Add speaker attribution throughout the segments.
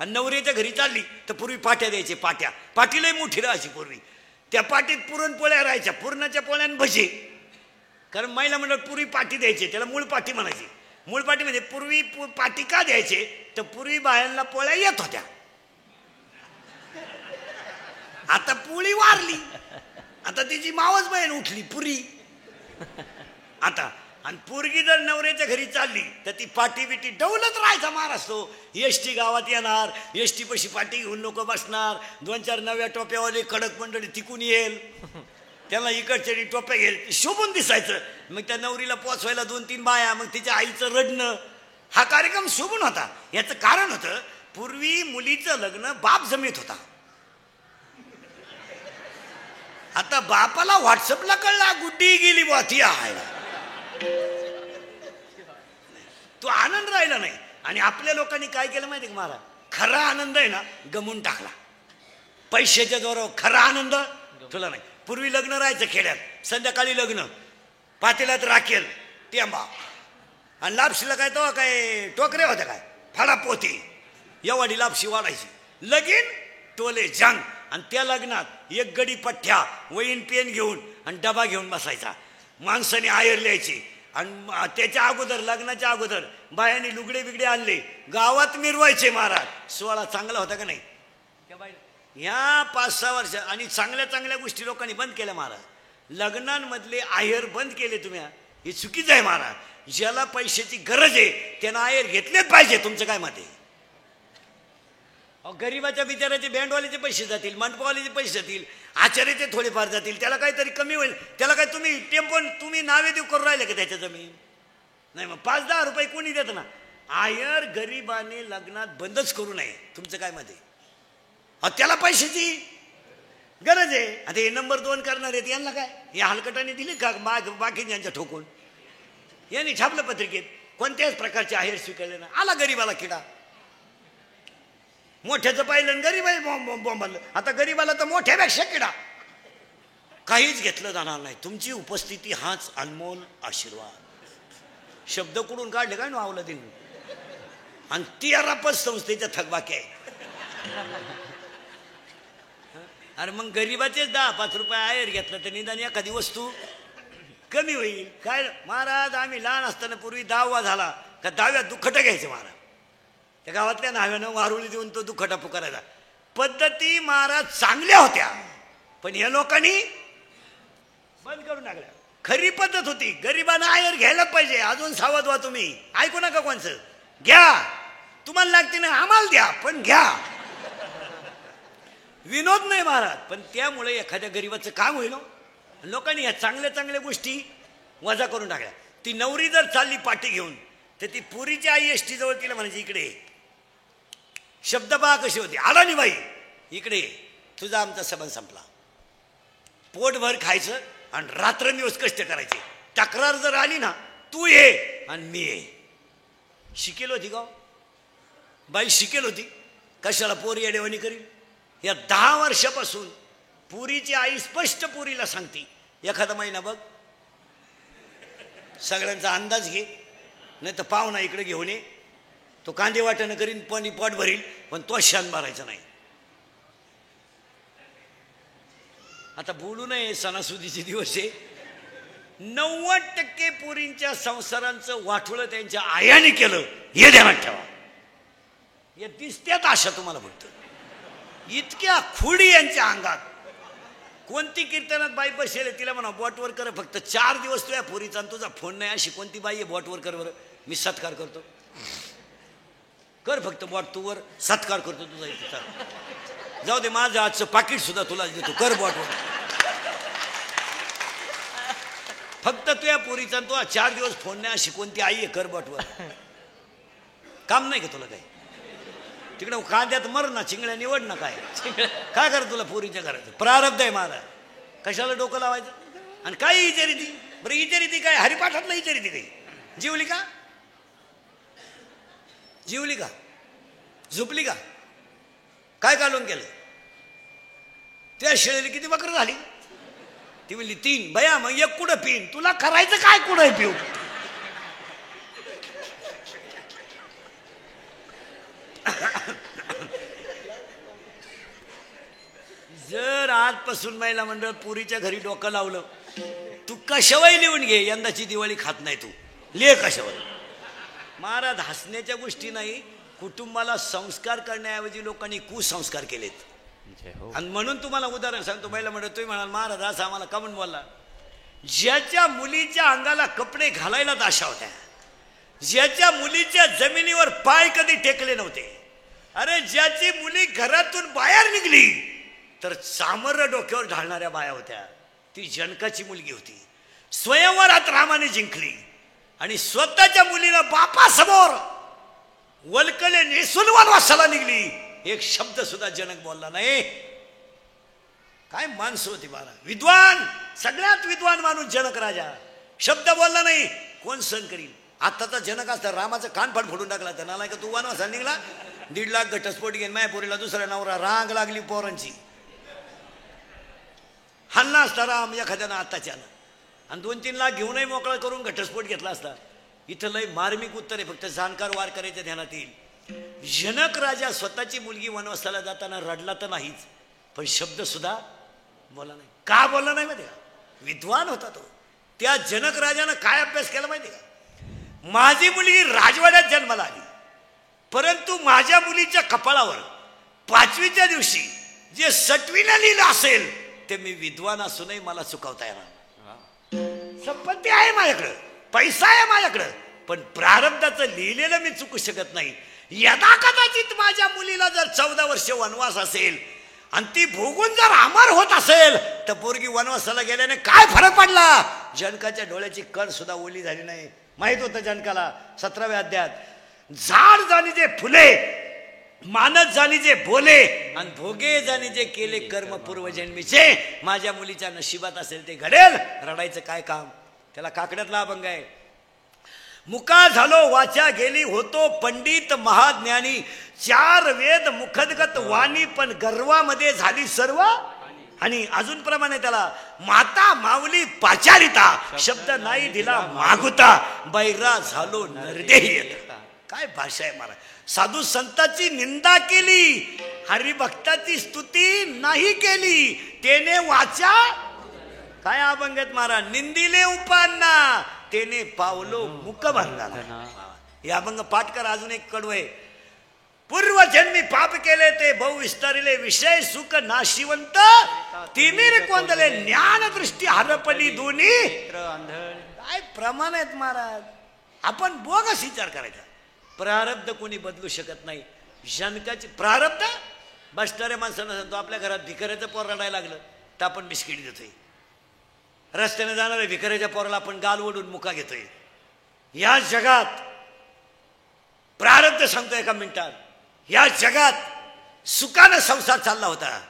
Speaker 1: आणि नवऱ्याच्या घरी चालली तर पूर्वी पाट्या द्यायचे, पाट्या. पाटी लय मोठी राहायची पूर्वी. त्या पाटीत पुरणपोळ्या राहायच्या, पुरणाच्या पोळ्या आणि भजी. कारण महिला मंडळ पूर्वी पाटी द्यायचे, त्याला मूळ पाटी म्हणायची. मूळ पाटी म्हणजे पूर्वी पाटी का द्यायचे तर पूर्वी बायांना पोळ्या येत होत्या. आता पोळी वारली, आता तिची मावस बहीण उठली पुरी आता. आणि पोरगी जर नवऱ्याच्या घरी चालली तर ती पाटी बिटी डवलत राहायचा मार असतो. एसटी गावात येणार, एसटी पशी पाटी घेऊन लोक बसणार. 2-4 नव्या टोप्यावाले कडक मंडळी तिकून येईल, त्याला इकडच्या टोप्या घेईल, शोभून दिसायचं. मग त्या नवरीला पोचवायला 2-3 बाया, मग तिच्या आईचं रडणं. हा कार्यक्रम शोभून होता. याचं कारण होतं पूर्वी मुलीचं लग्न बाप जमीत होता. आता बापाला व्हॉट्सअपला कळला गुड्डी गेली बुवा ती आहे, तो आनंद राहिला नाही. आणि आपल्या लोकांनी काय केलं माहिती का मला, खरा आनंद आहे ना गमून टाकला पैशाच्या जोरावर. खरा आनंद तुला नाही. पूर्वी लग्न राहायचं खेड्यात, संध्याकाळी लग्न, पातेल्यात राखेल टेंबा आणि लापशीला काय तो काय टोकऱ्या होत्या काय फाडा पोती, एवढी लापशी वाढायची. लगीन टोले जंग. आणि त्या लग्नात एक गडी पठ्ठ्या वहीन पेन घेऊन आणि डबा घेऊन बसायचा. माणसाने आयर लिहायची. आणि त्याच्या अगोदर लग्नाच्या अगोदर बायांनी लुगडे बिगडे आणले, गावात मिरवायचे महाराज. सोहळा चांगला होता का नाही? ह्या 5-6 वर्ष आणि चांगल्या चांगल्या गोष्टी लोकांनी बंद केल्या महाराज. लग्नांमधले आयर बंद केले तुम्ही, हे चुकीचं आहे महाराज. ज्याला पैशाची गरज आहे त्यानं आयर घेतलेच पाहिजे. तुमचं काय मत आहे? गरीबाच्या बिचाराचे बँडवाल्याचे पैसे जातील, मंडपवाल्याचे पैसे जातील, आचार्याचे थोडेफार जातील, त्याला काहीतरी कमी होईल. त्याला काय तुम्ही टेम्पो तुम्ही नावे देऊ करून राहिले का त्याच्या जमीन? नाही. मग 5-10 रुपये कोणी देत ना. आयर गरिबाने लग्नात बंदच करू नये. तुमचं काय मत आहे? त्याला पैशाची गरज आहे. आता हे नंबर 2 करणार आहेत यांना काय, या हलकटाने दिली का बाकी यांच्या ठोकून? यांनी छापलं पत्रिकेत कोणत्याच प्रकारचे आहेर स्वीकारले ना. आला गरीबाला किडा. मोठ्याचं पाहिलं गरीबाई बोंबालं. आता गरीबाला तर मोठ्यापेक्षा किडा. काहीच घेतलं जाणार नाही. तुमची उपस्थिती हाच अनमोल आशीर्वाद. शब्द कुठून काढले काय नावलं दिन. आणि 13 संस्थेच्या थकबाकी आहे. अरे मग गरीबाचेच 10-5 रुपये आहेर घेतलं तर निदान एखादी वस्तू कमी होईल. काय महाराज, आम्ही लहान असताना पूर्वी 10वा झाला का 10व्या दुखटं घ्यायचं महाराज. त्या गावातल्या नाव्यानं वारुळी देऊन तो दुखटा पुकारायचा. पद्धती महाराज चांगल्या होत्या, पण या लोकांनी बंद करून टाकल्या. खरी पद्धत होती, गरिबांना आयर घ्यायला पाहिजे. अजून सावध व्हा तुम्ही. ऐकू नका कोणचं. घ्या, तुम्हाला लागते ना आम्हाला द्या, पण घ्या. विनोद नाही महाराज, पण त्यामुळे एखाद्या गरीबाचं काम होईल. लोकांनी या चांगल्या चांगल्या गोष्टी वजा करून टाकल्या. ती नवरी जर चालली पाठी घेऊन तर ती पुरीची आई एसटी जवळ तिला म्हणायची इकडे. शब्द पहा कशी होती. आला नाही बाई इकडे, तुझा आमचा संबंध संपला. पोटभर खायचं आणि रात्रंदिवस कष्ट करायचे. तक्रार जर आली ना, तू ये आणि मी ये. शिकेल होती का बाई? शिकेल होती. कशाला पोरी येडेवानी करील? या 10 वर्षापासून पुरीची आई स्पष्ट पुरीला सांगते, एखादा महिना बघ, सगळ्यांचा अंदाज घे, नाही तर पाहुणा इकडे घेऊन ये. तो कांदे वाटणं करीन, पण पोट भरील, पण तो शान मारायचा नाही. आता बोलू नये, सणासुदीचे दिवस आहे. 90% पोरींच्या संसारांचं वाटोळं त्यांच्या आयाने केलं, हे ध्यानात ठेवा. या दिसत्यात आशा तुम्हाला फक्त. इतक्या खुडी यांच्या अंगात. कोणती कीर्तनात बाई बसेल तिला म्हणा बोटवर कर, फक्त 4 दिवस तुझ्या पोरीचा आणि तुझा फोन नाही. अशी कोणती बाई आहे बोटवर कर बरं, मी सत्कार करतो. कर फक्त बोट तूवर, सत्कार करतो तुझा इथे. जाऊ दे, माझं आजचं पाकिट सुद्धा तुला देतो, कर बोटवर. फक्त तुझ्या पोरीचा तुझा 4 दिवस फोन नाही. अशी कोणती आई आहे कर बोटवर? काम नाही का तुला काही? तिकडे कांद्यात मर ना, चिंगड्या निवड ना. काय काय कर तुला पोरीच्या घराचं? प्रारब्ध आहे माझा. कशाला डोकं लावायचं? आणि काय विचारी ती बरं? विचारी ती काय हरिपाठातलं विचारी ती काही? जीवली का? जीवली का? झोपली का? काय काढून केलं? त्या शेळीला किती बकरं झाली? ती म्हणली 3. बया मग 1 कुठं पिन? तुला करायचं काय कुठं पिऊ? जर आजपासून महिला मंडळ पुरीच्या घरी डोकं लावलं, तू कशावही लिहून घे, यंदाची दिवाळी खात नाही तू, ले कशावर. महाराज हसण्याच्या गोष्टी नाही, कुटुंबाला संस्कार करण्याऐवजी लोकांनी कुसंस्कार केलेत. आणि म्हणून तुम्हाला उदाहरण सांगतो. महिला मंडळ तुम्ही म्हणाल महाराज असं आम्हाला का म्हणून बोलला. ज्याच्या मुलीच्या अंगाला कपडे घालायलाच आशा होत्या, ज्याच्या मुलीच्या जमिनीवर पाय कधी टेकले नव्हते, अरे ज्याची मुली घरातून बाहेर निघली तर चामर डोक्यावर ढालणाऱ्या बाया होत्या, ती जनकाची मुलगी होती. स्वयंवरात रामाने जिंकली आणि स्वतःच्या मुलीला बापासमोर वलकले नेसून वनवासाला निघली. एक शब्द सुद्धा जनक बोलला नाही. काय माणसं होती बाळा, विद्वान, सगळ्यात विद्वान माणूस जनक राजा. शब्द बोलला नाही, कोण सहन करील. आत्ताचा जनक असता रामाचं कानफाट फोडून टाकला. तर नालाय का तू वनवासाला निघला, 1.5 लाख घटस्फोट घेऊन माया पोरीला दुसऱ्या नवरा, राग लागली पोरांची. हल्ला असता राम एखाद्यानं आत्ताच्यानं, आणि 2-3 लाख घेऊनही मोकळा करून घटस्फोट घेतला असता. इथं लय मार्मिक उत्तर आहे, फक्त जाणकार वार करायच्या ध्यानात येईल. जनक राजा स्वतःची मुलगी वनवासाला जाताना रडला तर नाहीच, पण शब्द सुद्धा बोला नाही. का बोलला नाही माहिती का, विद्वान होता तो. त्या जनक राजानं काय अभ्यास केला माहिती का, माझी मुलगी राजवाड्यात जन्माला आली, परंतु माझ्या मुलीच्या कपाळावर 5वीच्या दिवशी जे 6वीला लिहिलं असेल ते मी विद्वान असूनही मला चुकवता येणार. संपत्ती आहे माझ्याकडं, पैसा आहे माझ्याकडं, पण प्रारब्धाचं लिहिलेलं मी चुकू शकत नाही. यदा कदाचित माझ्या मुलीला जर 14 वर्ष वनवास असेल आणि ती भोगून जर अमर होत असेल तर पोरगी वनवासाला गेल्याने काय फरक पडला. जनकाच्या डोळ्याची कण सुद्धा ओली झाली नाही. माहित होतं जनकाला 17व्या अध्यायात, झाड जाणी जे फुले, मानत जाणी जे बोले, आणि भोगे जाणी जे केले कर्म पूर्वजन्मीचे, माझ्या मुलीच्या नशिबात असेल ते घडेल. रडायचं काय काम, त्याला काकड्यातला अभंग आहे. मुका झालो वाचा गेली, होतो पंडित महाज्ञानी, 4 वेद मुखदगत वाणी, पण गर्वामध्ये झाली सर्व. आणि अजून प्रमाणे त्याला, माता माऊली पाचारिता, शब्द नाही दिला मागुता, बैरा झालो नरदेही. काय भाषा आहे महाराज. साधू संतांची निंदा केली, हरिभक्ताची स्तुती नाही केली, तेने वाचा. काय अभंग आहेत महाराज. निंदिले उपांना, तेने पावलो मुक भंगाला. हे अभंग पाठ करा. अजून एक कडवं आहे, पूर्वजन्मी पाप केले ते बहु विस्तारिले, विषय सुख नाशिवंत, तिमिर कोंदले, ज्ञान दृष्टी हरपली दोन्ही. काय प्रमाण आहेत महाराज. आपण बोगस विचार करायचा. प्रारब्ध कोणी बदलू शकत नाही. जनकाची प्रारब्ध बसणाऱ्या माणसांना सांगतो, आपल्या घरात भिकाऱ्याचं पोर रडायला लागलं तर आपण बिस्किट देतोय. रस्त्याने जाणाऱ्या भिकाऱ्याच्या पोराला आपण गाल ओढून मुका घेतोय. या जगात प्रारब्ध सांगतो एका मिनिटात. या जगात सुखानं संसार चालला होता,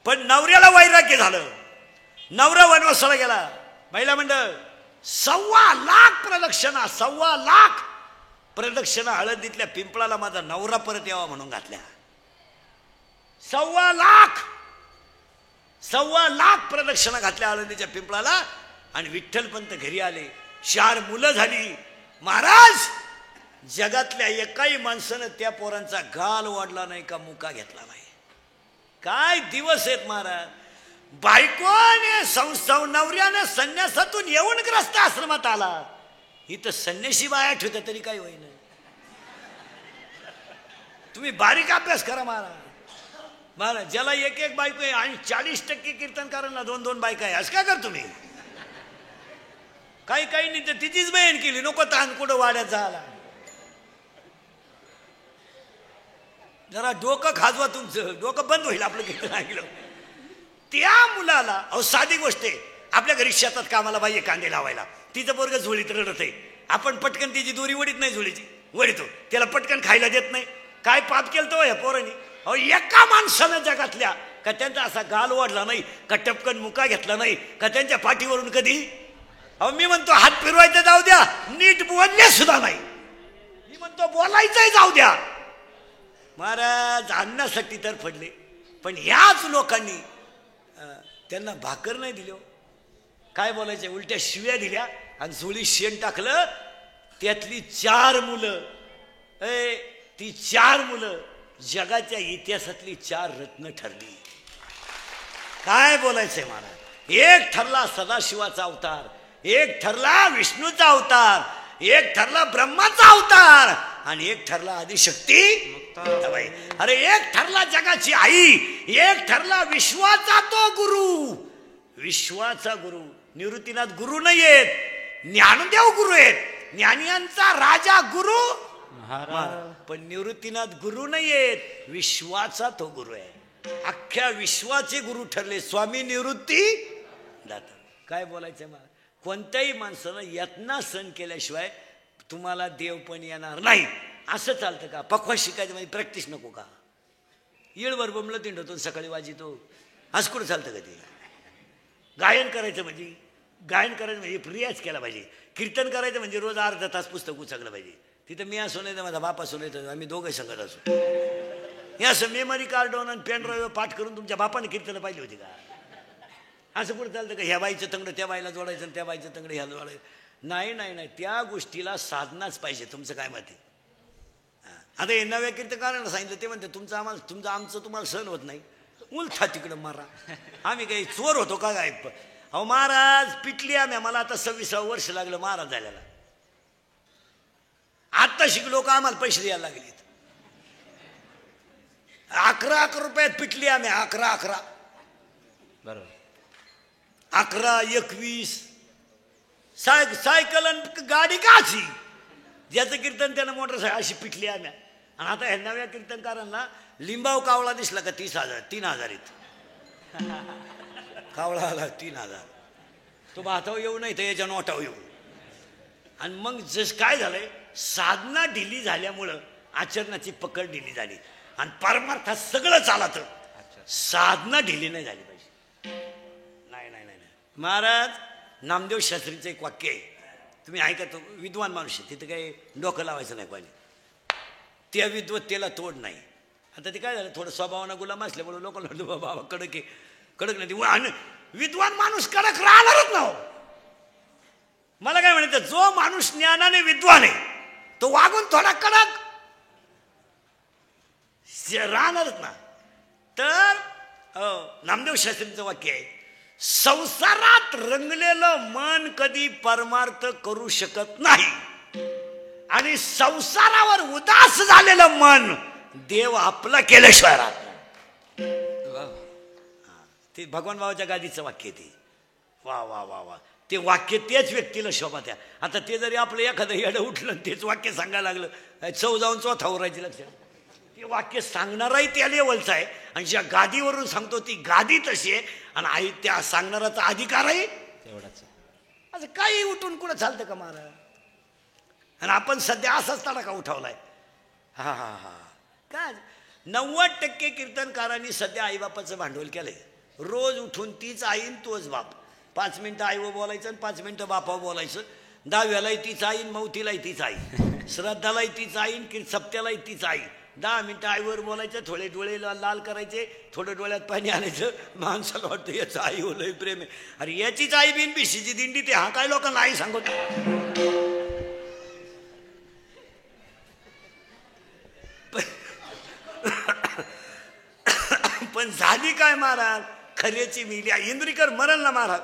Speaker 1: पण नवऱ्याला वैराग्य झालं, नवरा वनवासाला गेला. महिला मंडळ 1.25 लाख प्रदक्षिणा, 1.25 लाख प्रदक्षिणा हळदीतल्या पिंपळाला माझा नवरा परत यावा म्हणून घातल्या. 1.25 लाख प्रदक्षिणा घातल्या हळदीच्या पिंपळाला. आणि विठ्ठलपंत घरी आले, 4 मुलं झाली. महाराज, जगातल्या एकाही माणसानं त्या पोरांचा गाल वाढला नाही का मुका घेतला नाही. काय दिवस आहेत महाराज. बायकोने नवऱ्याने संन्यासातून येऊन ग्रस्त आश्रमात आला. इथं संन्याशी बाया ठेवता तरी काही होईना. तुम्ही बारीक अभ्यास करा महाराज. ज्याला एक बायको आहे आणि 40% कीर्तनकारांना 2-2 बायका आहे, असं काय कर तुम्ही. काही नाही तर तिचीच बहीण केली, नको ताण कुठं वाड्यात झाला. जरा डोकं खाजवा, तुमचं डोकं बंद होईल आपलं कीर्तन ऐकलं. त्या मुलाला, अहो साधी गोष्ट आहे, आपल्या घरी शेतात कामाला बाई कांदे लावायला, तिचं पोरगं झोळीत रडत आहे. आपण पटकन तिची दोरी वडीत नाही, झोळीची वडीतो, त्याला पटकन खायला देत नाही. काय पाप केलं तो या पोरांनी. अहो एका माणसानं जगातल्या का त्यांचा असा गाल वाढला नाही, का टपकन मुका घेतला नाही, का त्यांच्या पाठीवरून कधी, अहो मी म्हणतो हात फिरवायचं जाऊ द्या, नीट बोलले सुद्धा नाही. मी म्हणतो बोलायचंही जाऊ द्या. महाराज अन्नासाठी तर पडले, पण याच लोकांनी त्यांना भाकर नाही दिली. काय बोलायचं, उलट्या शिव्या दिल्या आणि झोळी शेण टाकलं. त्यातली 4 मुलं, ती 4 मुलं जगाच्या इतिहासातली 4 रत्न ठरली. काय बोलायचंय महाराज? एक ठरला सदाशिवाचा अवतार, एक ठरला विष्णूचा अवतार, एक ठरला ब्रह्माचा अवतार, आणि एक ठरला आदिशक्ती. अरे एक ठरला जगाची आई, एक ठरला विश्वाचा तो गुरु, विश्वाचा गुरु. निवृत्तीनाथ गुरु नाही आहेत, ज्ञानदेव गुरु आहेत, ज्ञानियांचा राजा गुरु महाराज. पण निवृत्तीनाथ गुरु नाही आहेत, विश्वाचा तो गुरु आहे. अख्ख्या विश्वाचे गुरु ठरले स्वामी निवृत्ती दाता. काय बोलायचं मला? कोणत्याही माणसानं यातना सण केल्याशिवाय तुम्हाला देव पण येणार नाही. असं चालतं का? पक्वा शिकायचं म्हणजे प्रॅक्टिस नको का? येळभर बमलं तिंडतो सकाळी वाजितो, असं कुठं चालतं का? ते गायन करायचं म्हणजे, गायन करायचं म्हणजे रियाज केला पाहिजे. कीर्तन करायचं म्हणजे रोज अर्धा तास पुस्तक उचकलं पाहिजे. तिथं मी असो नाही तर माझा बाप असो नाही तर आम्ही दोघंही संगत असो. हे असं मेमरी कार्ड आणि पेन ड्राईव्ह पाठ करून तुमच्या बापाने कीर्तन पाहिली होती का? असं कुठं चालतं का? ह्या बाईचं तंगडं त्या बाईला जोडायचं आणि त्या बाईचं तंगडं ह्याला जोडायचं? नाही नाही नाही, त्या गोष्टीला साधनाच पाहिजे. तुमचं काय मत आहे? आता हे नव्या कीर्तकारांना सांगितलं, ते म्हणते तुमचं आम्हाला, तुमचं आमचं तुम्हाला सहन होत नाही, उलथा तिकडं मारा. आम्ही काही चोर होतो का काय? अहो महाराज पिटली आम्ही, मला आता 26 वर्ष लागलं महाराज झाल्याला. आत्ता शिकलो का आम्हाला पैसे द्यायला लागले. 11 रुपयात पिटली आम्ही. 11
Speaker 2: बरोबर.
Speaker 1: 11, 21 सायकल आणि गाडी का अशी? ज्याचं कीर्तन त्यानं मोटरसायकल अशी पिटली आम्ही. आणि आता ह्या नव्या कीर्तनकारांना लिंबाव कावळा दिसला का 30,000 3,000 कावळा आला 3,000. तो भाताव येऊ नाही तर याच्या नोटाव येऊ. आणि मग जस काय झालंय, साधना ढिली झाल्यामुळं आचरणाची पकड ढिली झाली आणि परमार्थात सगळं चालतं. साधना ढिली नाही झाली पाहिजे. नाही नाही नाही महाराज, नामदेव शास्त्रीचं एक वाक्य आहे, तुम्ही ऐका. तो विद्वान माणूस आहे, तिथं काही डोकं लावायचं नाही कोणी. त्या विद्वत्तेला तोड नाही. आता ते काय झालं, थोडं स्वभावानं गुलाम असल्यामुळे लोकांना म्हणतो बाबा कडक आहे, कडक नाही. विद्वान माणूस कडक राहणारच ना. मला काय म्हणायचं, जो माणूस ज्ञानाने विद्वान आहे तो वागून थोडा कडक राहणारच ना. तर नामदेव शास्त्रींचं वाक्य आहे, संसारात रंगलेलं मन कधी परमार्थ करू शकत नाही, आणि संसारावर उदास झालेलं मन देव आपला केल्याशिवाय राहत नाही. ते भगवान बाबाच्या गादीचं वाक्य ते. वा वा वा वा. ते वाक्य तेच व्यक्तीला शोभा द्या. आता ते जरी आपलं एखादं येडं उठलं तेच वाक्य सांगायला लागलं, चव जाऊन चौथा उरायची लक्षात. ते वाक्य सांगणाराही त्या लेवलचं आहे, आणि ज्या गादीवरून सांगतो ती गादी तशी आहे, आणि आई त्या सांगणाराचा अधिकारही तेवढाच. असं काही उठून कुठं चालतं का महाराज? आणि आपण सध्या असाच तडाखा उठवलाय. हा हा हा. काय 90% कीर्तनकारांनी सध्या आईबापाचं भांडवल केलंय. रोज उठून तीच आईन तोच बाप. 5 मिनिटं आईवर बोलायचं आणि 5 मिनिटं बापावर बोलायचं. 10व्यालाही तीच आईन, 9थीलाही तीच आई, श्राद्धालाही तीच आईन, सप्त्यालाही तीच आई. 10 मिनिटं आईवर बोलायचं, थोडे डोळे लाल करायचे, थोडं डोळ्यात पाणी आणायचं. माणसाला वाटतं याचं आई होलंय प्रेम आहे. अरे याचीच आई बिन बिशीची दिंडी ते. हा काय लोकांना आई सांगतो. पण झाली काय महाराज, खऱ्याची मिली. इंद्रिकर मरण ना महाराज,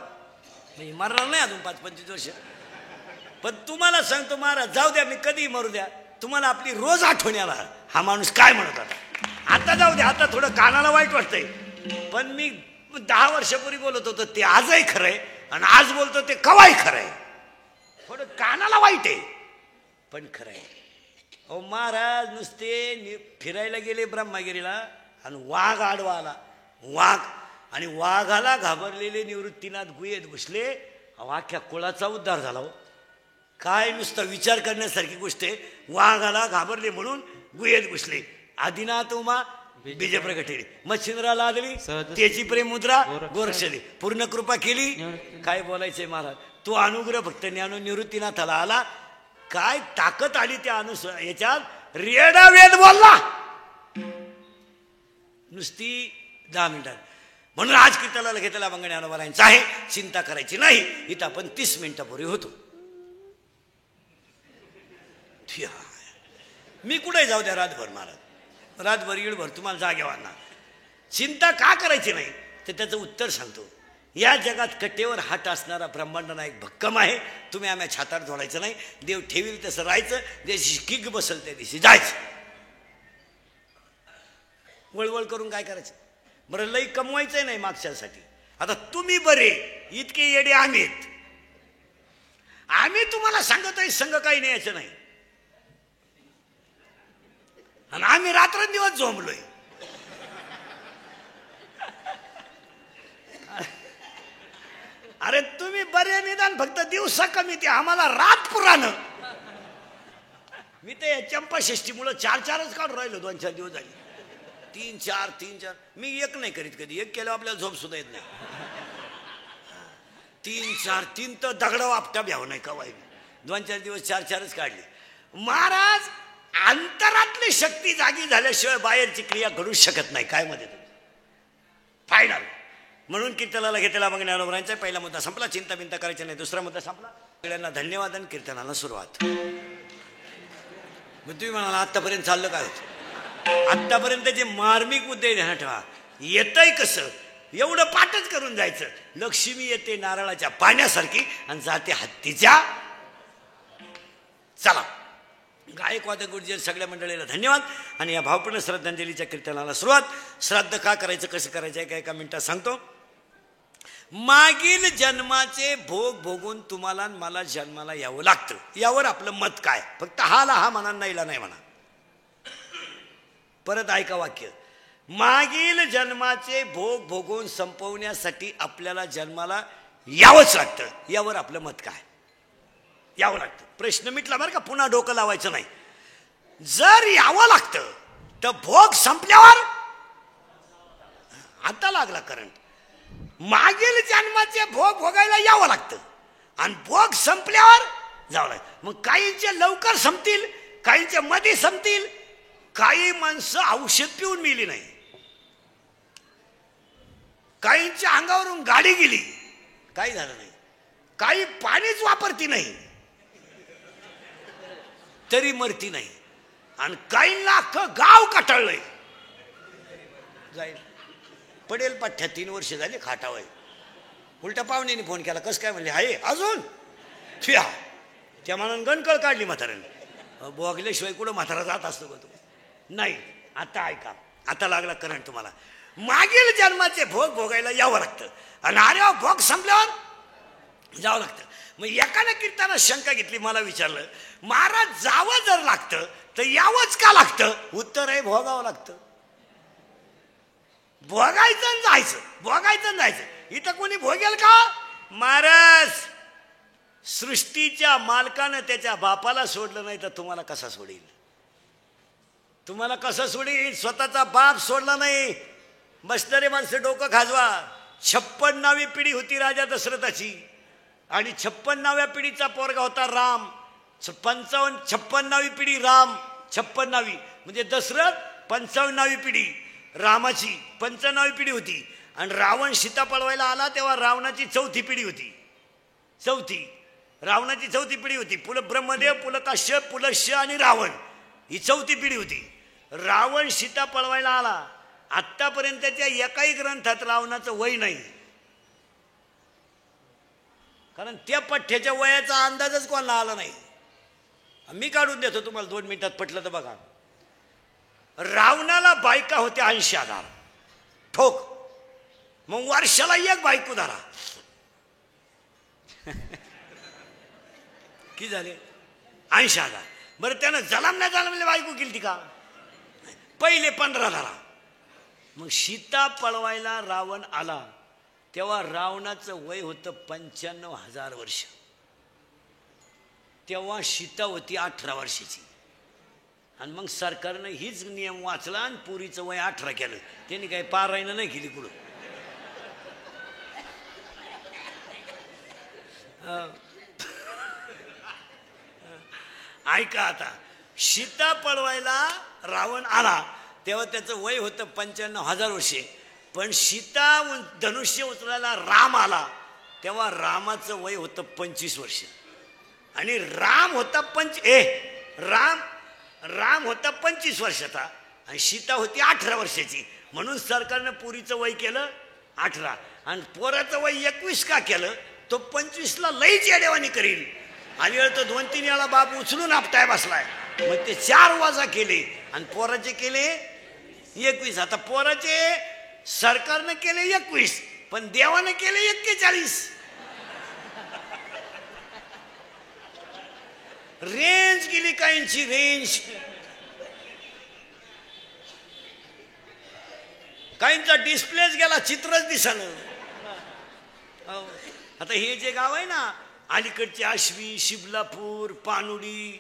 Speaker 1: म्हणजे मरणार नाही अजून 5-25 वर्ष. पण तुम्हाला सांगतो महाराज, जाऊ द्या, मी कधी मरू द्या, तुम्हाला आपली रोज आठवण येणार हा माणूस काय म्हणत होता. आता जाऊ द्या, आता थोडं कानाला वाईट वाटतंय, पण मी 10 वर्षापूर्वी बोलत होतो ते आजही खरंय, आणि आज बोलतो ते कवाही खरंय. थोडं कानाला वाईट आहे पण खरंय. अहो महाराज नुसते फिरायला गेले ब्रह्मगिरीला, आणि वाघ आडवा आला. वाघ, आणि वाघाला घाबरलेले निवृत्तीनाथ गुहेत घुसले. अख्ख्या कुळाचा उद्धार झाला. हो काय नुसतं विचार करण्यासारखी गोष्ट आहे. वाघाला घाबरले म्हणून गुहेत घुसले. आदिनाथ उमा बीज प्रगटली, मच्छिंद्राला आदली त्याची प्रेम मुद्रा गोरक्षली, पूर्ण कृपा केली. काय बोलायचंय महाराज, तो अनुग्रह फक्त ज्ञानो निवृत्तीनाथाला आला. काय ताकद आली त्या याच्यात. रेडा वेद बोलला नुसती 10 मिनिटात. म्हणून आज कीर्तनाला घेतला मग ज्ञानोबारायांचा आहे. चिंता करायची नाही. इथं आपण 30 मिनिटापूर्वी होतो. मी कुठे जाऊ द्या रातभर महाराज, रातभर येळभर तुम्हाला जागेवाना. चिंता का करायची नाही. तर त्याचं उत्तर सांगतो. या जगात कट्टेवर हात असणारा ब्रह्मांड नायक भक्कम आहे. तुम्ही आम्ही छातार जोडायचं नाही. देव ठेवील तसं राहायचं. दिवशी किक बसल त्या दिवशी जायचं. वळवळ करून काय करायचं बरं. लई कमवायचंय नाही मागच्यासाठी. आता तुम्ही बरे इतके येडे आम्हीत. आम्ही तुम्हाला सांगतोय संघ काही न्यायचं नाही आणि आम्ही रात्रंदिवस झोंबलोय. अरे तुम्ही बरे निदान फक्त दिवसा कमी ते आम्हाला रात पुराणं. मी ते चंपाषष्ठीमुळं 4-4च काढून राहिलो. 2-4 दिवस झाले. 3-4 मी एक नाही करीत कधी. एक केलं आपल्याला झोप सुद्धा येत नाही. 3 तर दगड वापटा भ्याव नाही कवाय. 2-4 दिवस 4-4च काढले. महाराज अंतरातली शक्ती जागी झाल्याशिवाय बाहेरची क्रिया घडू शकत नाही. काय मध्ये फायनल. म्हणून कीर्तनाला घेतलेला मग ज्ञानोबरांचा पहिला मुद्दा संपला. चिंता बिंता करायची नाही. दुसरा मुद्दा संपला. सगळ्यांना धन्यवाद आणि कीर्तनाला सुरुवात. मग तुम्ही म्हणाला आत्तापर्यंत चाललं काय होतं. आत्तापर्यंत मार्मिक मुद्दे ध्यानात ठेवा. येतंय कसं एवढं पाठच करून जायचं. लक्ष्मी येते नारळाच्या पाण्यासारखी आणि जाते हत्तीच्या. चला गायकवाद गुर्जर सगळ्या मंडळीला धन्यवाद आणि या भावपूर्ण श्रद्धांजलीच्या कीर्तनाला सुरुवात. श्राद्ध का करायचं कसं करायचं आहे एका मिनिटात सांगतो. मागील जन्माचे भोग भोगून तुम्हाला मला जन्माला यावं लागतं. यावर आपलं मत काय. फक्त हाला हा म्हणा नाहीला नाही म्हणा. परत ऐका वाक्य. मागील जन्माचे भोग भोगून संपवण्यासाठी आपल्याला जन्माला यावंच लागतं. यावर आपलं मत काय. यावं लागतं. प्रश्न मिटला बरं का. पुन्हा डोकं लावायचं नाही. जर यावं लागतं तर भोग संपल्यावर आता लागला करंट. मागील जन्माचे भोग भोगायला यावं लागतं आणि भोग संपल्यावर जावं लागतं. मग काहींचे लवकर संपतील, काहींचे मध्ये संपतील. काही माणसं औषध पिऊन मिली नाही. काहींच्या अंगावरून गाडी गेली काही झालं नाही. काही पाणीच वापरती नाही तरी मरती नाही. आणि काहींना अख्खं गाव कटाळलंय. जाईल पडेल पठ्ठ्या 3 वर्ष झाले खाटावय. उलट्या पाहुण्याने फोन केला. कसं काय म्हणले आहे अजून फिया. त्या मानानं गणकळ काढली म्हाताऱ्याने. बोगल्याशिवाय कुठं म्हातारा जात असतो का तू. नाही. आता ऐका. आता लागला करंट तुम्हाला. मागील जन्माचे भोग भोगायला यावं लागतं आणि अरे भोग संपल्यावर जावं लागतं. मग एकाने कीर्तनात शंका घेतली. मला विचारलं महाराज जावं जर लागतं तर यावंच का लागतं. उत्तर आहे भोगावं लागतं. भोगायचं आणि जायचं. भोगायचं आणि जायचं. इथं कोणी भोगेल का. महाराज सृष्टीच्या मालकानं त्याच्या बापाला सोडलं नाही तर तुम्हाला कसा सोडेल. तुम्हाला कसं सोडेल. स्वतःचा बाप सोडला नाही. बसणारे माणसं डोकं खाजवा. 56वी पिढी होती राजा दशरथाची आणि 56व्या पिढीचा पोरगा होता राम. 56वी पिढी राम. 56वी म्हणजे दशरथ 55वी पिढी रामाची 55वी पिढी होती. आणि रावण सीता पळवायला आला तेव्हा रावणाची 4थी पिढी होती. रावणाची 4थी पिढी होती. पुल ब्रह्मदेव, पुल काश्यप, पुलश्य आणि रावण ही 4थी पिढी होती. रावण सीता पळवायला आला. आत्तापर्यंतच्या एकाही ग्रंथात रावणाचं वय नाही. कारण त्या पठ्ठ्याच्या वयाचा अंदाजच कोणाला आला नाही. मी काढून देतो तुम्हाला 2 मिनिटात पटलं तर बघा. रावणाला बायका होत्या 80,000 ठोक. मग वर्षाला एक बायको धरा. किती झाले 80,000. बरं त्यानं जलमल्या बायको केली का. पहिले 15 धरा. मग सीता पळवायला रावण आला तेव्हा रावणाचं वय होतं 95,000 वर्ष. तेव्हा सीता होती 18 वर्षाची. आणि मग सरकारनं हीच नियम वाचला आणि पुरीचं वय 18 केलं. त्यांनी काही पारायण नाही केली कुठं. ऐका आता. सीता पळवायला रावण आला तेव्हा त्याचं वय होतं 95,000 वर्षे. पण सीता धनुष्य उचलायला राम आला तेव्हा रामाचं वय होतं 25 वर्ष. आणि राम होता राम होता 25 वर्षाचा आणि सीता होती 18 वर्षाची. म्हणून सरकारनं पुरीचं वय केलं 18 आणि पोराचं वय 21 का केलं तो 25ला लईच येडेवानी करील आणि वेळ तो 2-3 वेळा बाप उचलून आपटाय बसलाय मग ते 4 वाजा केले आणि पोराचे केले 21. आता पोराचे सरकारनं केले 21 पण देवानं केले 41. रेंज गेली काहींची रेंज काहींचा डिस्प्लेच गेला चित्रच दिसलं. आता हे जे गाव आहे ना अलीकडचे आश्वी शिबलापूर पानुडी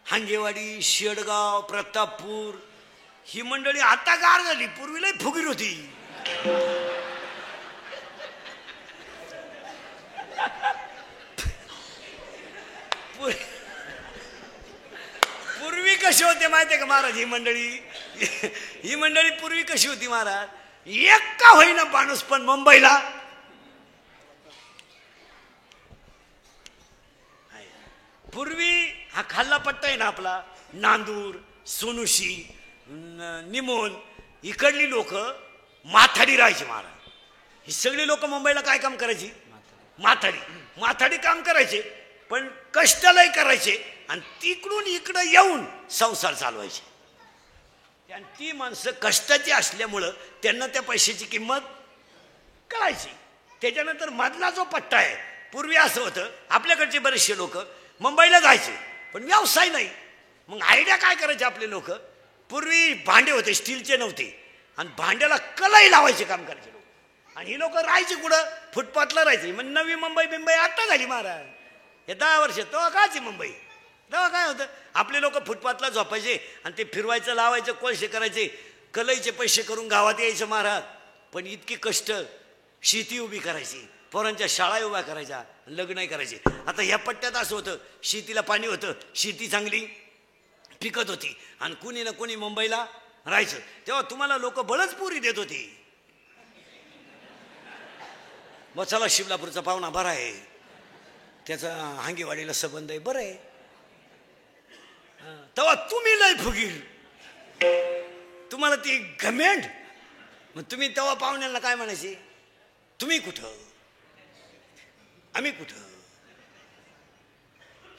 Speaker 1: हांगेवाडी शेडगाव प्रतापपूर ही मंडळी आता गार झाली पूर्वी लई फुगीर होती. पूर्वी कशी होते माहितीये का महाराज ही मंडळी पूर्वी कशी होती महाराज एक का होईना माणूस पण मुंबईला पूर्वी हा खाल्ला पट्टा आहे ना आपला नांदूर सोनुशी निमोन इकडली लोक माथाडी राहायची महाराज. ही सगळी लोक मुंबईला काय काम करायची माथाडी काम करायचे पण कष्टालाही करायचे आणि तिकडून इकडं येऊन संसार चालवायचे. आणि ती माणसं कष्टाची असल्यामुळं त्यांना त्या पैशाची किंमत कळायची. त्याच्यानंतर मधला जो पट्टा आहे पूर्वी असं होतं आपल्याकडचे बरेचसे लोक मुंबईला जायचे पण व्यवसाय नाही. मग आयडिया काय करायचे आपले लोक पूर्वी भांडे होते स्टीलचे नव्हते आणि भांड्याला कलाई लावायचे काम करायचे लोक आणि ही लोक राहायची कुठं फुटपाथला राहायची. मग नवी मुंबई आता झाली महाराज हे 10 वर्ष तो काची मुंबई तेव्हा काय होतं आपले लोक फुटपाथला झोपायचे आणि ते फिरवायचं लावायचं कोळशे करायचे कलईचे पैसे करून गावात यायचं महाराज. पण इतकी कष्ट शेती उभी करायची पोरांच्या शाळा उभ्या करायच्या लग्नही करायचे. आता ह्या पट्ट्यात असं होतं शेतीला पाणी होतं शेती चांगली पिकत होती आणि कुणी ना कुणी मुंबईला राहायचं तेव्हा तुम्हाला लोक बळच पुरी देत होती. मग चला शिबलापूरचा पाहुणा बरा आहे त्याचा हांगेवाडीला संबंध आहे बरं आहे तेव्हा तुम्ही लय फुगीर तुम्हाला ती घमेंड. मग तुम्ही तेव्हा पाहुण्यांना काय म्हणायचे तुम्ही कुठं आम्ही कुठं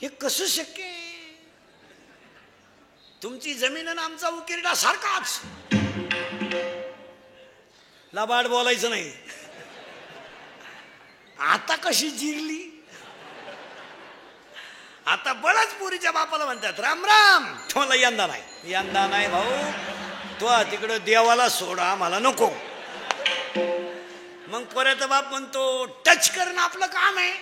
Speaker 1: हे कसं शक्य आहे. तुमची जमीन आणि आमचा उकिरडा सारखाच लबाड बोलायचं नाही. आता कशी जिरली आता बळच पुरीच्या बापाला म्हणतात राम राम तुम्हाला यंदा नाही भाऊ तो तिकडं देवाला सोडा मला नको. मग पोऱ्याचा बाप म्हणतो टच करणं आपलं काम आहे.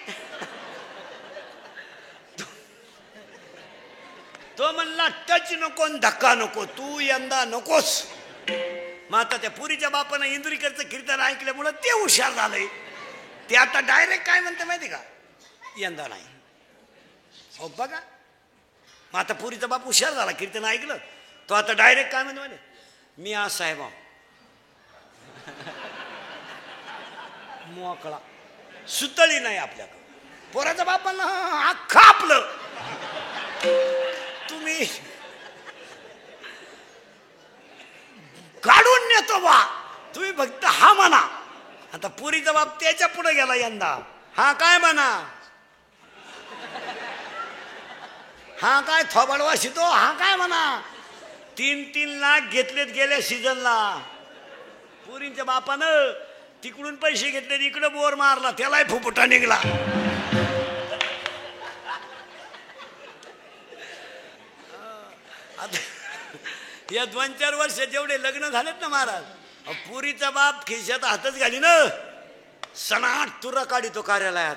Speaker 1: तो म्हणला टच नको धक्का नको तू यंदा नकोस. मग आता त्या पुरीच्या बापानं इंदुरीकरचं कीर्तन ऐकल्यामुळं ते हुशार झालंय. ते आता डायरेक्ट काय म्हणते माहिती का यंदा नाही हो बघा. मग आता पुरीचा बाप हुशार झाला कीर्तन ऐकलं तो आता डायरेक्ट काय म्हणतो माहिती मी आज साहेब मोकळा सुतळी नाही आपल्याकडं. पोराचा बाप म्हणला अख्खा आपलं तुम्ही काढून नेतो बा तुम्ही फक्त हा म्हणा. आता पुरीचा बाप त्याच्या पुढे गेला यंदा हा काय म्हणा हा काय थोबाडवा शितो हा काय म्हणा. 3-3 लाख घेतलेत गेल्या सीझनला. पुरींच्या बापानं तिकडून पैसे घेतले इकडे बोर मारला त्यालाही फुफुटा निघला. या 2-4 वर्ष जेवढे लग्न झालेत ना महाराज पुरीचा बाप खिशात हातच घाली ना सनाट तुरा काढितो कार्यालयात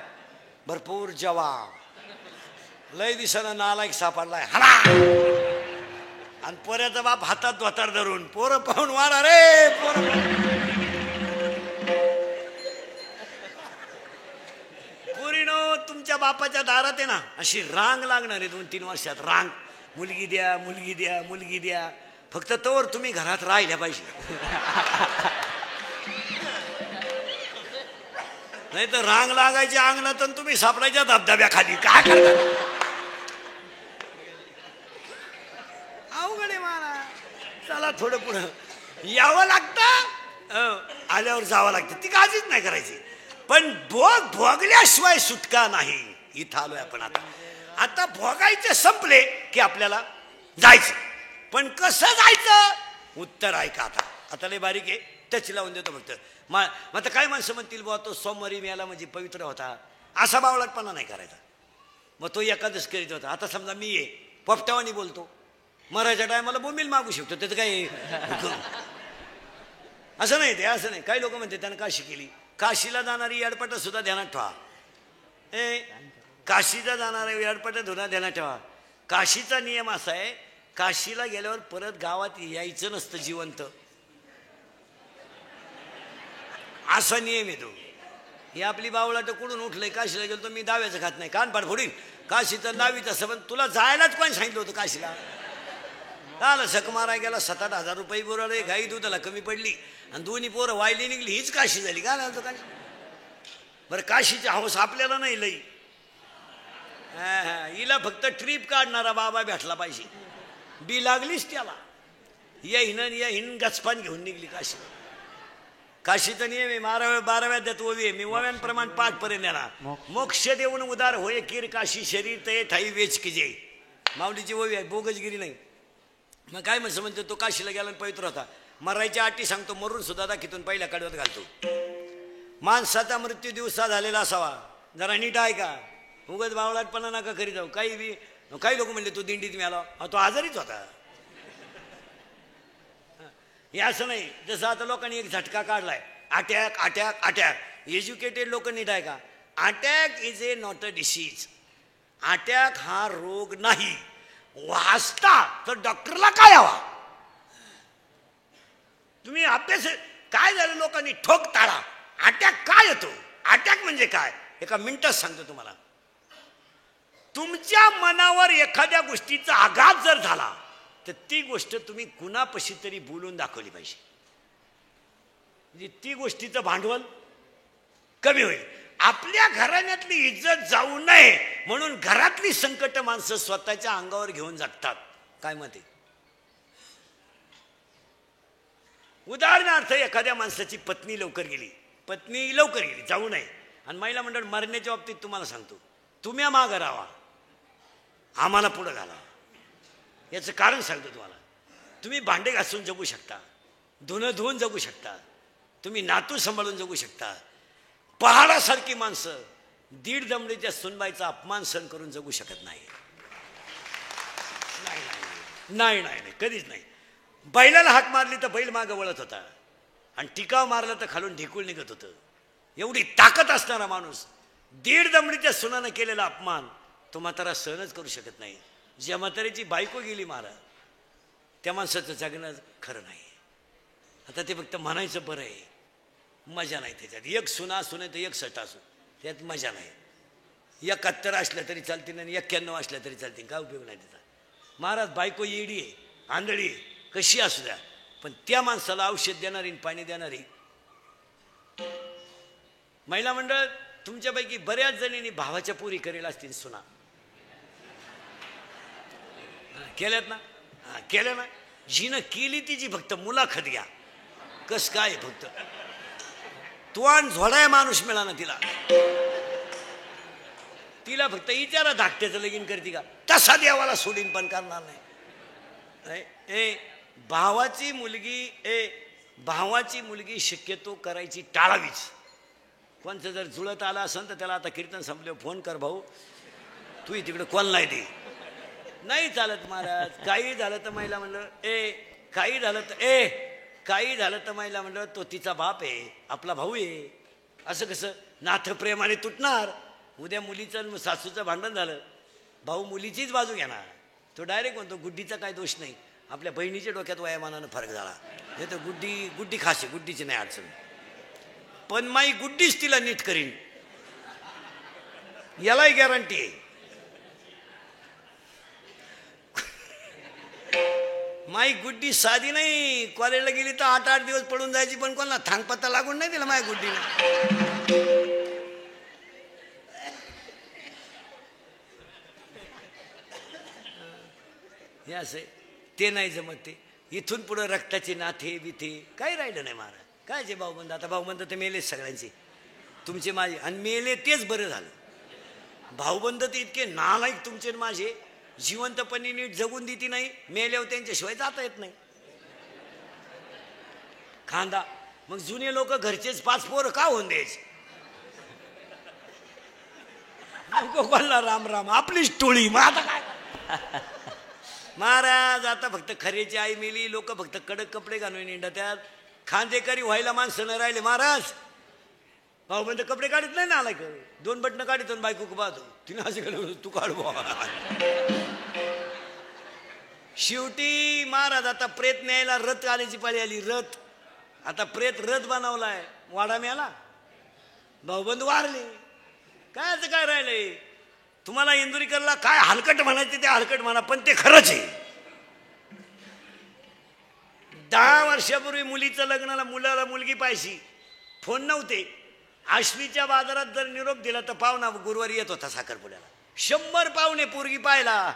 Speaker 1: भरपूर जवाब लय दिसानं नालायक सापडलाय हला आणि पोऱ्याचा बाप हातात धोतार धरून पोरं पाहून वाढा रे पोरं. पुरीनो तुमच्या बापाच्या दारात आहे ना अशी रांग लागणार आहे 2-3 वर्षात रांग मुलगी द्या मुलगी द्या मुलगी द्या. फक्त तोवर तुम्ही घरात राहिल्या पाहिजे नाही तर रांग लागायची अंगणात आणि तुम्ही सापडायच्या धबधब्याखाली काय करता. अवघड आहे मला चला थोडं पुढं यावं लागतं. आल्यावर जावं लागतं, ती काळजीच नाही करायची. पण भोगल्याशिवाय सुटका नाही. इथं आलोय आपण आता भोगायचे संपले की आपल्याला जायचं. पण कसं जायचं उत्तर ऐका. आता लय बारीक आहे, टच लावून देतो फक्त. आता काय माणसं म्हणतील बुवा तो सोमवारी मेला म्हणजे पवित्र होता, असा बावळटपणा नाही करायचा. मग तो एकादश करीत होता. आता समजा मी ये पोपटावानी बोलतो, मरायच्या टायमाला बोंबील मागू शकतो, त्याचं काय असं नाही. ते असं नाही. काही लोक म्हणते त्यानं काशी केली. काशीला जाणारी याडपटं सुद्धा ध्यानात ठेवा. काशीला जाणाऱ्या याडपटं धुना ध्यानात ठेवा. काशीचा नियम असा आहे, काशीला गेल्यावर परत गावात यायचं नसतं जिवंत, असा नियम येतो. ही आपली बावळाट कुठून उठलंय. काशीला गेलो मी दाव्याचं खात नाही, कान पाड फोडीन. काशीचं दावीच असं, पण तुला जायलाच कोण सांगितलं होतं काशीला? आलं सक माराय गेला, 7-8 हजार रुपये बुराले, गाई दुधाला कमी पडली आणि दोन्ही पोरं वायली निघली, हीच काशी झाली. काय झालं काशी? बरं काशीची हौस आपल्याला नाही लई. हिला फक्त ट्रिप काढणारा बाबा भेटला पाहिजे. बी लागलीच त्याला, या गचपान घेऊन निघली काशी. काशीचा नियम आहे, 12व्या द्यात ओवी आहे. मी ओव्यांप्रमाण 5 पर्यंत येणार. मोक्ष देऊन उदार होय कीर काशी, शरीर ते ठाई वेच की जे. माऊलीची ओवी आहे, बोगसगिरी नाही. मग काय म्हणतो तो काशीला गेला पवित्र होता. मरायच्या अटी सांगतो, मरून सुद्धा दाखीतून पहिल्या कडव्यात घालतो. माणसाचा मृत्यू दिवसा झालेला असावा. जरा नीट आहे का, उगाच बावळाटपणा नका करीत जाऊ. काही लोक म्हणले तो दिंडीत मिळाला, तो आजारीच होता. हे असं नाही. जसं आता लोकांनी एक झटका काढलाय, अटॅक अटॅक अटॅक. एज्युकेटेड लोक नीट आहे का, attack is a not a disease. Attack हा रोग नाही. वाचता तर डॉक्टरला काय हवा. तुम्ही अभ्यास काय झालं, लोकांनी ठोक टाळा. अटॅक काय येतो, अटॅक म्हणजे काय, एका मिनिटात सांगतो तुम्हाला. तुमच्या मनावर एखाद्या गोष्टीचा आघात जर झाला तर ती गोष्ट तुम्ही कुणापाशी तरी बोलून दाखवली पाहिजे, म्हणजे ती गोष्टीचं भांडवल कमी होईल. आपल्या घराण्यातली इज्जत जाऊ नये म्हणून घरातली संकट माणसं स्वतःच्या अंगावर घेऊन जगतात. काय मत आहे? उदाहरणार्थ एखाद्या माणसाची पत्नी लवकर गेली जाऊ नये. आणि महिला मंडळ मरण्याच्या बाबतीत तुम्हाला सांगतो, तुम्ही मागं राहा, आम्हाला पुढं घाला. याचं कारण सांगतो तुम्हाला. तुम्ही भांडे घासून जगू शकता, धुणं धुवून जगू शकता, तुम्ही नातू सांभाळून जगू शकता. पहाडासारखी माणसं 1.5 दमडीच्या सुनबाईचा अपमान सहन करून जगू शकत नाही. नाही नाही नाही, कधीच नाही. बैलाला हाक मारली तर बैल मागं वळत होता, आणि टिकाव मारला तर खालून ढिकूळ निघत होतं. एवढी ताकद असणारा माणूस 1.5 दमडीच्या सुनानं केलेला अपमान तो म्हातारा सहनच करू शकत नाही. ज्या म्हाताऱ्याची बायको गेली मारा, त्या माणसाचं जगणं खरं नाही. आता ते फक्त म्हणायचं बरं आहे, मजा नाही त्याच्यात. एक सुना असू नाही तर 61 असू, त्यात मजा नाही. 71 असल्या तरी चालतील आणि 91 असल्या तरी चालतील, काय उपयोग नाही त्याचा. महाराज बायको येडी आहे, आंधळी आहे, कशी असू द्या, पण त्या माणसाला औषध देणारी पाणी देणारी. महिला मंडळ तुमच्यापैकी बऱ्याच जणींनी भावाच्या पुरी करेल असतील सुना, केल्यात ना? केल्या ना? जिनं केली तिची फक्त मुलाखत घ्या, कस काय फक्त तुवान झोडाय माणूस मिळा ना तिला फक्त विचारा धाकट्याचं लगीन करते का, तसा देवाला सोडीन पण करणार नाही. भावाची मुलगी शक्यतो करायची टाळावीच. कोणचं जर जुळत आला असेल तर त्याला आता कीर्तन संपल्यावर फोन कर, भाऊ तू तिकडे कोण नाही दे. नाही चालत महाराज. काही झालं तर महिला म्हणलं काही झालं तर महिला म्हणलं तो तिचा बाप आहे, आपला भाऊ आहे. असं कसं नाथ प्रेमाने तुटणार. उद्या मुलीचं सासूचं भांडण झालं, भाऊ मुलीचीच बाजू घेणार. तो डायरेक्ट म्हणतो गुड्डीचा काय दोष नाही, आपल्या बहिणीच्या डोक्यात वयामानानं फरक झाला. नाही तर गुड्डी खाशी, गुड्डीची नाही अडचण, पण माई गुड्डीच तिला नीट करीन, यालाही गॅरंटी आहे. माई गुड्डी साधी नाही, कॉलेजला गेली तर 8-8 दिवस पडून जायची, पण कोणाला थांगपत्ता लागून नाही दिला माय गुड्डीने. हे असे ते नाही जमत. ते इथून पुढे रक्ताचे नाथे बिथे काही राहिलं नाही महाराज. काय जे भाऊबंद, आता भाऊबंद तर मेलेच सगळ्यांचे, तुमचे माझे, आणि मेले तेच बरं झालं. भाऊबंद तर इतके नालायक तुमचे माझे, जिवंतपणी नीट जगून देती नाही, मेल्यावर त्यांच्याशिवाय जाता येत नाही खांदा. मग जुने लोक घरचेच 5 पोरं का होऊन द्यायचे? कोणाला राम राम, आपलीच टोळी. मग आता काय महाराज, आता फक्त खरेची आई मेली, लोक फक्त कडक कपडे घालून निंडत्यात, खांदेकरी व्हायला माणसं न राहिले. महाराज भाऊबंद कपडे काढत नाही ना, आलाय 2 बटणं काढतो बायको पाहतो, तिने असं तू काढ. शेवटी महाराज आता प्रेत न्यायला रथ आल्याची पाळी आली. रथ, आता प्रेत रथ बनवलाय, वाडा मिळाला, भाऊबंद वारले. काय काय राहिलंय? तुम्हाला इंदुरीकरला काय हलकट म्हणायचे ते हलकट म्हणा, पण ते खरंच आहे. 10 वर्षापूर्वी मुलीचं लग्नाला मुलाला मुलगी पाहिजे, फोन नव्हते. आश्वीच्या बाजारात जर निरोप दिला तर पाहुणा गुरुवारी येत होता साखरपुड्याला. 100 पाहुणे पोरगी पाहायला.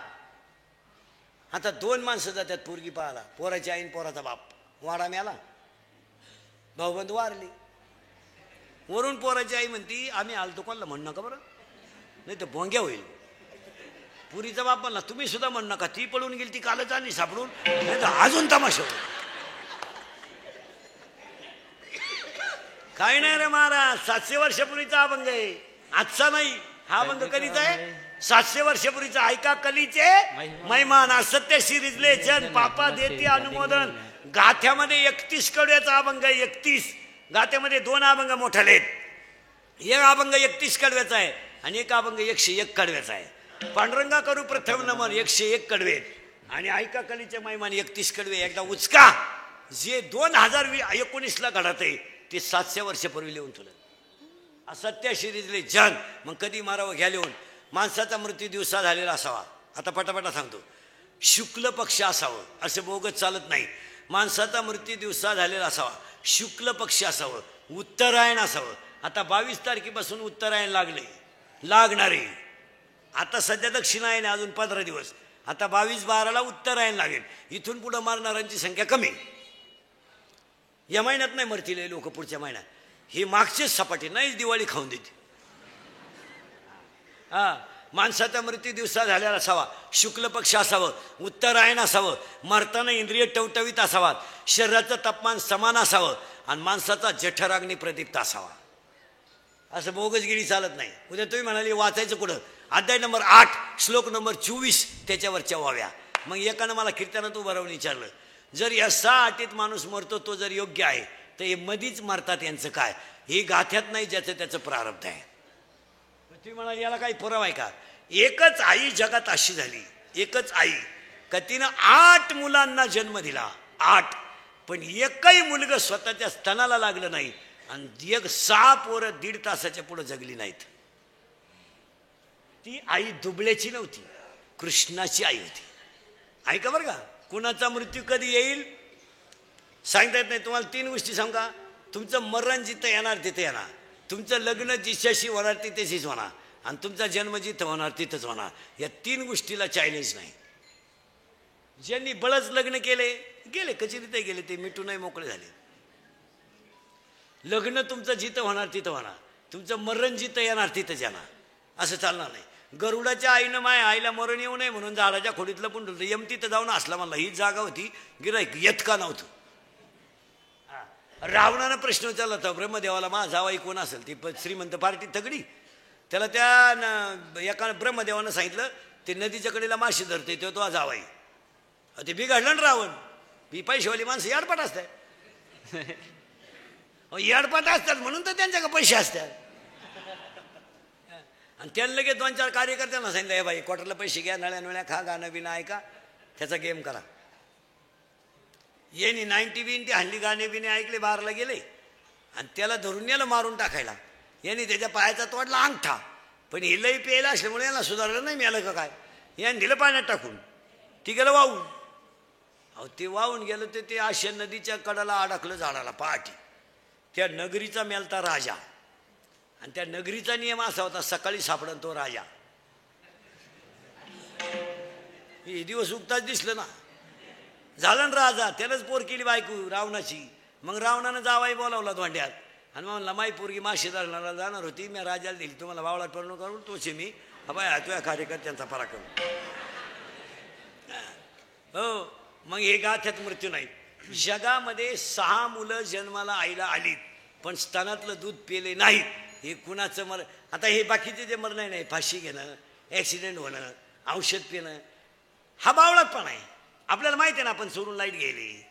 Speaker 1: आता 2 माणसं जातात पोरगी पाहायला, पोराची आईन पोराचा बाप. वाडा मिळाला, भाऊबंद वारली. वरून पोराची आई म्हणती आम्ही आलतो, कोणाला म्हणू नका बरं, नाही तर भोंग्या होईल. पुरीचा बाप म्हणला तुम्ही सुद्धा म्हणू नका, ती पळून गेली, ती कालच आली सापडून, नाही तर अजून तमाशा होईल. काही नाही रे महाराज, 700 वर्षापूर्वीचा अभंग आहे, आजचा नाही. हा अभंग कधीचा आहे? 700 वर्षापूर्वीचा. ऐका कलीचे मैमान, असत्य शिरिजले जन, पापा देते अनुमोदन. गाथ्यामध्ये 31 कडव्याचा अभंग आहे. 31 गाथ्यामध्ये 2 अभंग मोठाले आहेत. एक अभंग 31 कडव्याचा आहे आणि एक अभंग 101 कडव्याचा आहे. पांडुरंगा करू प्रथम नमन 101 कडवे, आणि ऐका कलीचे मैमान 31 कडवे. एकदा उचका, जे 2019ला घडत आहे ते 700 वर्षापूर्वी लिहून तुला. असत्य शिरीजले जन, मग कधी मारावं घ्या लिहून. माणसाचा मृत्यू दिवसा झालेला असावा. आता पटापटा सांगतो. शुक्ल पक्ष असावं, असं बोगत चालत नाही. माणसाचा मृत्यू दिवसा झालेला असावा, शुक्ल पक्ष असावं, उत्तरायण असावं. आता 22 तारखेपासून उत्तरायण लागणार आहे. आता सध्या दक्षिणायन आहे, अजून 15 दिवस. आता 22/12ला उत्तरायण लागेल. इथून पुढं मारणाऱ्यांची संख्या कमी. या महिन्यात नाही मरतील लोक, पुढच्या महिन्यात. ही मागचीच सपाटी नाहीच, दिवाळी खाऊन देते. हा, माणसाचा मृत्यू दिवसा झालेला असावा, शुक्ल पक्ष असावं, उत्तरायण असावं, मरताना इंद्रिय टवटवीत असावात, शरीराचं तापमान समान असावं, आणि माणसाचा जठराग्नी प्रदीप्त असावा. असं बोगसगिरी चालत नाही. उद्या तुम्ही म्हणाले वाचायचं कुठं? अध्याय नंबर 8 श्लोक नंबर 24 त्याच्यावरच्या वाव्या. मग एकानं मला कीर्तनात उभं राहून विचारलं, जर या 6 अटीत माणूस मरतो तो जर योग्य आहे, तर हे मधीच मरतात यांचं काय? हे गाथ्यात नाही, ज्याचं त्याचं प्रारब्ध आहे. तुम्ही म्हणाले याला काही पुरावा आहे का? एकच आई जगात अशी झाली, एकच आई का तिनं 8 मुलांना जन्म दिला. 8, पण एकही मुलगा स्वतःच्या स्तनाला लागलं नाही, आणि 6 पोरं 1.5 तासाच्या पुढे जगली नाहीत. ती आई दुबळ्याची नव्हती, कृष्णाची आई होती. ऐका बरं का, कुणाचा मृत्यू कधी येईल सांगता येत नाही. तुम्हाला 3 गोष्टी सांगू का? तुमचं मरण जिथं येणार तिथे येणार, तुमचं लग्न जिच्याशी होणार तिथेशीच होणार, आणि तुमचा जन्म जिथं होणार तिथंच होणार. या 3 गोष्टीला चॅलेंज नाही. ज्यांनी बळच लग्न केले गेले, कचेरीत गेले, ते मिटून नाही मोकळे झाले. लग्न तुमचं जिथं होणार तिथं होणार, तुमचं मरण जिथं येणार तिथंच येणार. असं चालणार नाही. गरुडाच्या आईनं माय आईला मरण येऊ नये म्हणून झाडाच्या खोडीतलं पण ठेवलं. यम तिथं जाऊन असला म्हणला, ही जागा होती, गिराईक येत का नव्हतं. रावणानं प्रश्न विचारला होता ब्रह्मदेवाला, मा जावाई कोण असेल? ती श्रीमंत पार्टी तगडी. त्याला त्या एका ब्रह्मदेवानं सांगितलं, ते नदीच्या कडेला माशी धरते तो तो जावाई. ते बिघडलं ना रावण. ही पैशावाली माणसं याडपाट असतात. याडपाट असतात म्हणून तर त्यांच्याकडे पैसे असतात. आणि त्यांना लगेच 2-4 कार्यकर्त्यांना सांगितलं, हे बाई क्वार्टरला पैसे घ्या, नळ्या नळ्या खा, गाणं बिणं ऐका, त्याचा गेम करा. येणी 90-20 हल्ली गाणे बिणे ऐकले, बारला गेले, आणि त्याला धरून नेलं मारून टाकायला. यांनी त्याच्या पायाचा तोडला अंगठा, पण हे लई प्यायला असल्यामुळे याला सुधारलं नाही मिळालं का काय. याने दिलं पाण्यात टाकून, ती गेलं वाहून. अहो ते वाहून गेलं तर ते आशा नदीच्या कडाला अडकलं झाडाला पहाटी. त्या नगरीचा मेलता राजा, आणि त्या नगरीचा नियम असा होता, सकाळी सापडन तो राजा. हे दिवस उगताच दिसलं ना, झालं ना राजा. त्यानंच पोर केली बायको रावणाची. मग रावणानं जावाई बोलावला धोंड्यात आणि मग म्हणला माई पोरगी माशी धरणारा जाणार होती, मी राजाला दिली, तुम्हाला वावळात पडणं करून तोचे मी बाय तुझ्या कार्यकर्त्यांचा पराक्रम. हो, मग हे गाथ्यात मृत्यू नाही. जगामध्ये 6 मुलं जन्माला आईला आलीत पण स्तनातलं दूध पिले नाहीत. हे कुणाचं मर, आता हे बाकीचे जे मरण नाही, फाशी घेणं, ॲक्सिडेंट होणं, औषध पिणं, हा बावळटपणा आहे. आपल्याला माहिती आहे ना आपण सोडून लाईट गेली,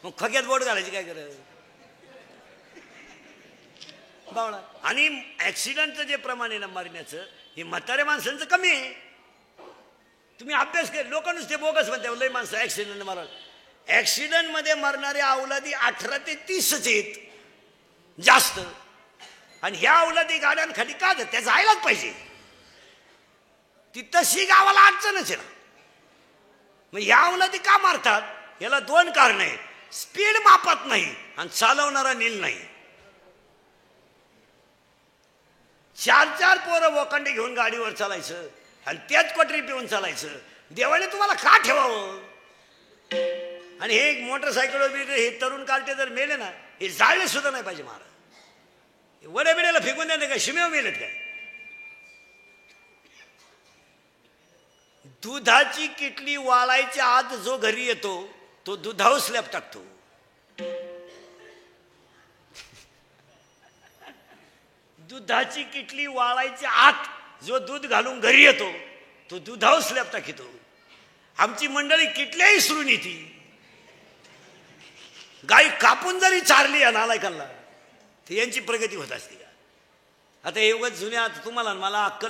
Speaker 1: मग खग्यात बोट घालायची काय गरज, बावळा. आणि ॲक्सिडेंटचं जे प्रमाण आहे ना मरण्याचं, हे म्हाताऱ्या माणसांचं कमी आहे. तुम्ही अभ्यास केला, लोक नुसते बोगस म्हणते लय माणसं ॲक्सिडेंट मारा. ॲक्सिडेंटमध्ये मरणारे अवलादी 18 ते 30 आहेत जास्त. आणि ह्या अवलादी गाड्यांखाली का जात, त्या जायलाच पाहिजे. ती तशी गावाला अडचणच आहे ना. मग ह्या अवलादी का मारतात, याला 2 कारण आहेत. स्पीड मापत नाही आणि चालवणारा नील नाही. 4 पोरं वोखंडे घेऊन गाडीवर चालायचं आणि त्याच कोटरी पिऊन चालायचं. देवाने तुम्हाला का ठेवावं. आणि हे मोटरसायकल हे तरुण कार्टे जर मेले ना, हे जाळले सुद्धा नाही पाहिजे महाराज. वड्या बिड्याला फेकून द्या काय, शिमेव मेलेत काय. दुधाची किटली वाळायच्या आत जो घरी येतो तो दुधावर स्लॅब टाकतो. दुधाची किटली वाळायच्या आत जो दूध घालून घरी येतो तो दुधावर स्लॅब टाकीतो. आमची मंडळी किटल्याही सुरून येते. गाई कापून जरी चारली या नालायकांना, तर यांची प्रगती होत असते का. आता एवढंच जुन्या, तुम्हाला मला अक्कल